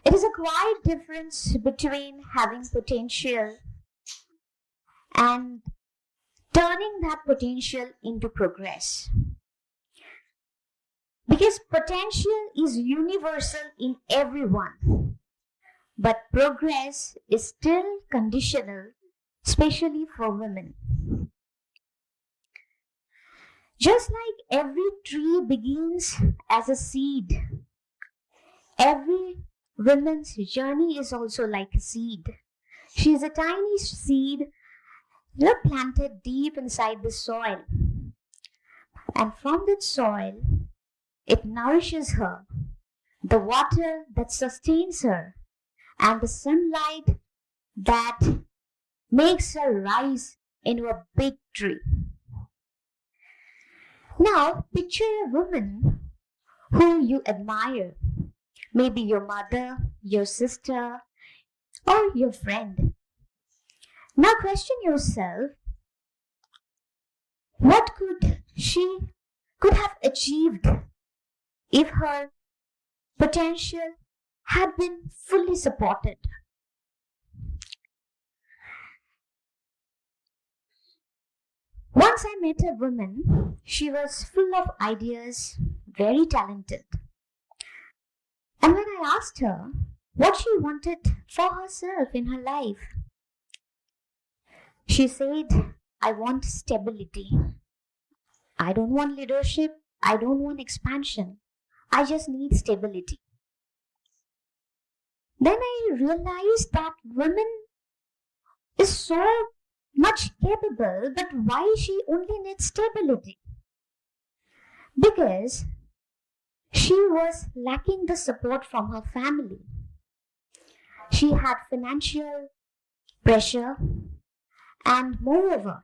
It is a quite difference between having potential and turning that potential into progress. Because potential is universal in everyone, but progress is still conditional, especially for women. Just like every tree begins as a seed, every woman's journey is also like a seed. She is a tiny seed planted deep inside the soil. And from that soil, it nourishes her, the water that sustains her, and the sunlight that makes her rise into a big tree. Now, picture a woman who you admire, maybe your mother, your sister, or your friend. Now question yourself, what could she could have achieved if her potential had been fully supported? Once I met a woman, she was full of ideas, very talented. And when I asked her what she wanted for herself in her life, she said, I want stability. I don't want leadership. I don't want expansion. I just need stability. Then I realized that women is so much capable, but why she only needs stability? Because she was lacking the support from her family. She had financial pressure, and moreover,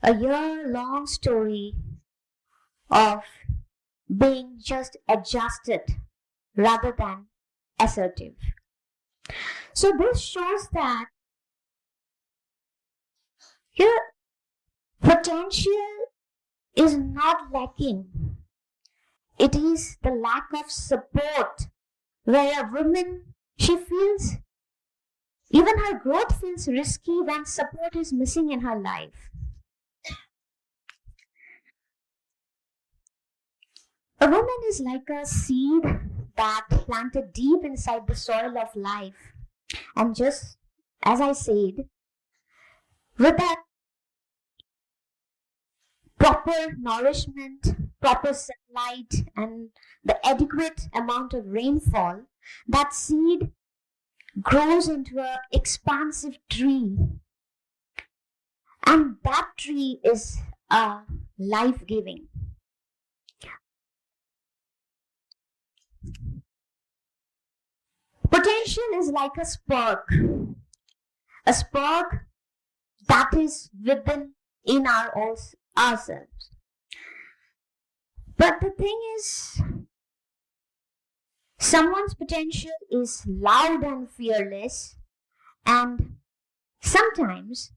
a year-long story of being just adjusted rather than assertive. So this shows that your potential is not lacking. It is the lack of support where a woman, she feels, even her growth feels risky when support is missing in her life. A woman is like a seed that planted deep inside the soil of life. And just as I said, with that proper nourishment, proper sunlight, and the adequate amount of rainfall, that seed grows into an expansive tree. And that tree is life-giving. Potential is like a spark that is within in ourselves. But the thing is, someone's potential is loud and fearless, and sometimes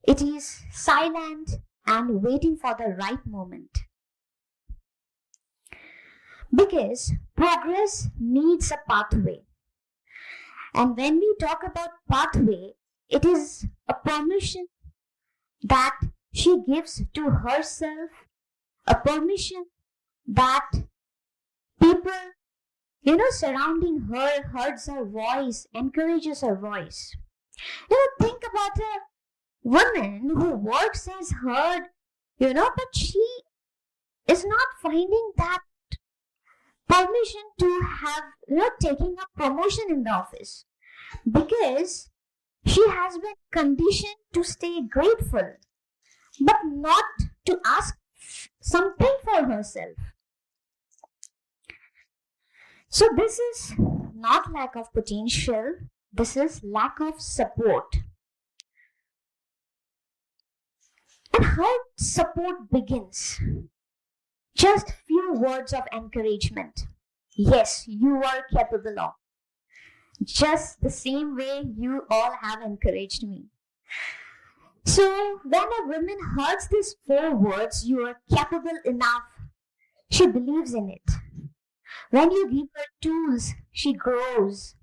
it is silent and waiting for the right moment. Because progress needs a pathway. And when we talk about pathway, it is a permission that she gives to herself, a permission that people, surrounding her hears her voice, encourages her voice. Think about a woman who works as heard, but she is not finding that permission to have, taking a promotion in the office, because she has been conditioned to stay grateful, but not to ask something for herself. So this is not lack of potential, this is lack of support. And how support begins? Just few words of encouragement. Yes, you are capable of. Just the same way you all have encouraged me. So when a woman hears these 4 words, you are capable enough, she believes in it. When you give her tools, she grows.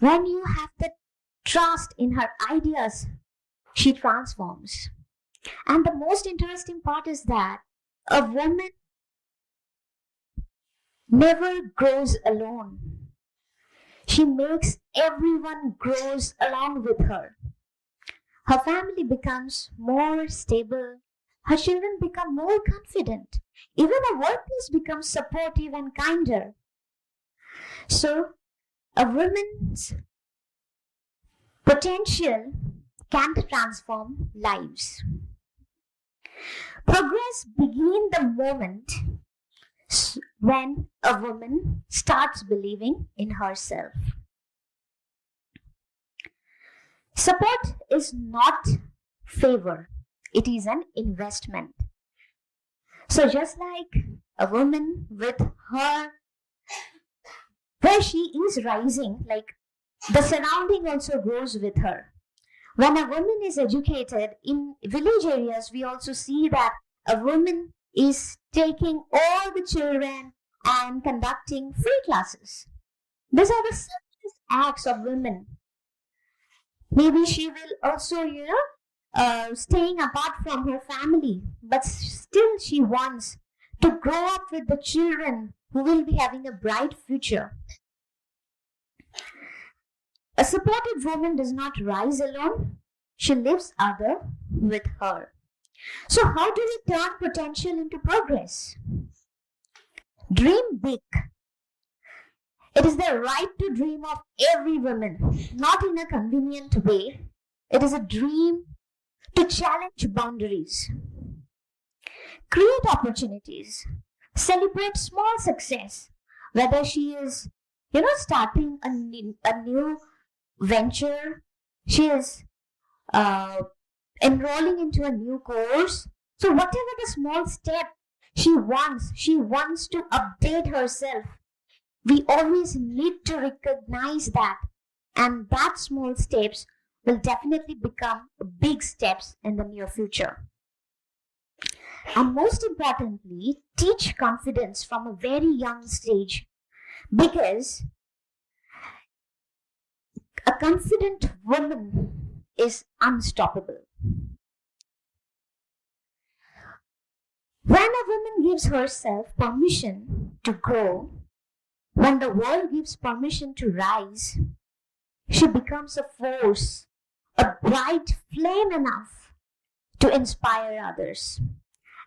When you have the trust in her ideas, she transforms. And the most interesting part is that a woman never grows alone. She makes everyone grows along with her. Her family becomes more stable. Her children become more confident. Even her workplace becomes supportive and kinder. So, a woman's potential can transform lives. Progress begins the moment when a woman starts believing in herself. Support is not favor, it is an investment. So, just like a woman with her, where she is rising, like the surrounding also grows with her. When a woman is educated in village areas, we also see that a woman is taking all the children and conducting free classes. These are the selfless acts of women. Maybe she will also, staying apart from her family, but still she wants to grow up with the children who will be having a bright future. A supported woman does not rise alone, she lifts other with her. So how do we turn potential into progress? Dream big. It is the right to dream of every woman, not in a convenient way. It is a dream to challenge boundaries, create opportunities, celebrate small success, whether she is, starting a new venture, she is enrolling into a new course. So whatever the small step she wants to update herself. We always need to recognize that, and that small steps will definitely become big steps in the near future. And most importantly, teach confidence from a very young stage, because a confident woman is unstoppable. When a woman gives herself permission to grow, when the world gives permission to rise, she becomes a force, a bright flame enough to inspire others.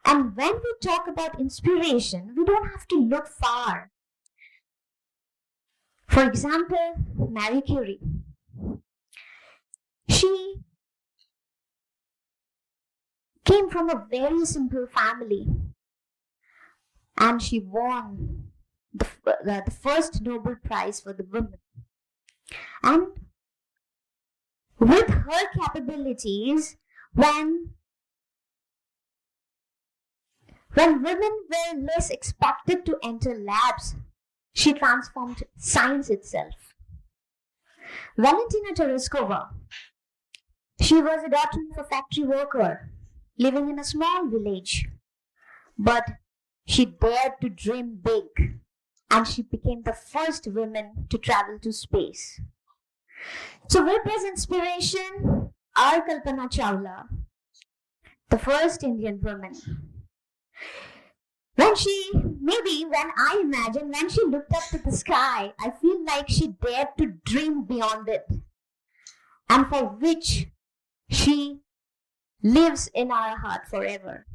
And when we talk about inspiration, we don't have to look far. For example, Marie Curie. She came from a very simple family and she won the first Nobel Prize for the women. And with her capabilities, when women were less expected to enter labs, she transformed science itself. Valentina Tereshkova, she was a daughter of a factory worker living in a small village, but she dared to dream big and she became the first woman to travel to space. So, with this inspiration, our Kalpana Chawla, the first Indian woman, when I imagine, when she looked up to the sky, I feel like she dared to dream beyond it, and for which she lives in our heart forever.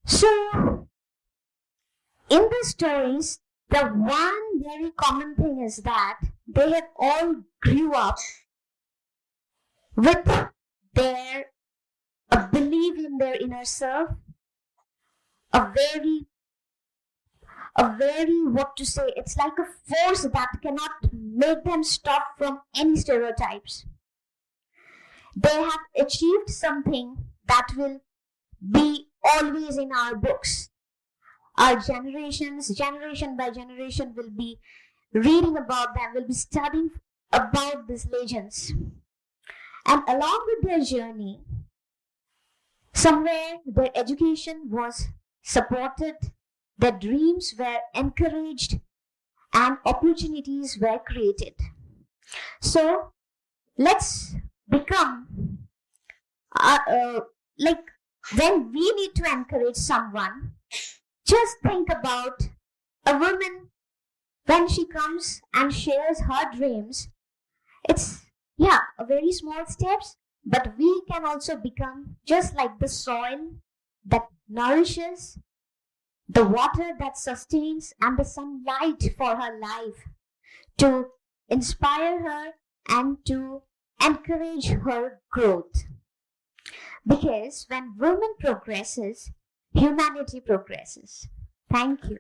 So, in the stories, the one very common thing is that they have all grew up with their a belief in their inner self, a very what to say, it's like a force that cannot make them stop from any stereotypes. They have achieved something that will be always in our books. Our generations, generation by generation, will be reading about them, will be studying about these legends. And along with their journey, somewhere their education was supported, their dreams were encouraged, and opportunities were created. So let's become like when we need to encourage someone, just think about a woman when she comes and shares her dreams. It's, yeah, a very small steps, but we can also become just like the soil that nourishes, the water that sustains, and the sunlight for her life to inspire her and to encourage her growth. Because when women progresses, humanity progresses. Thank you.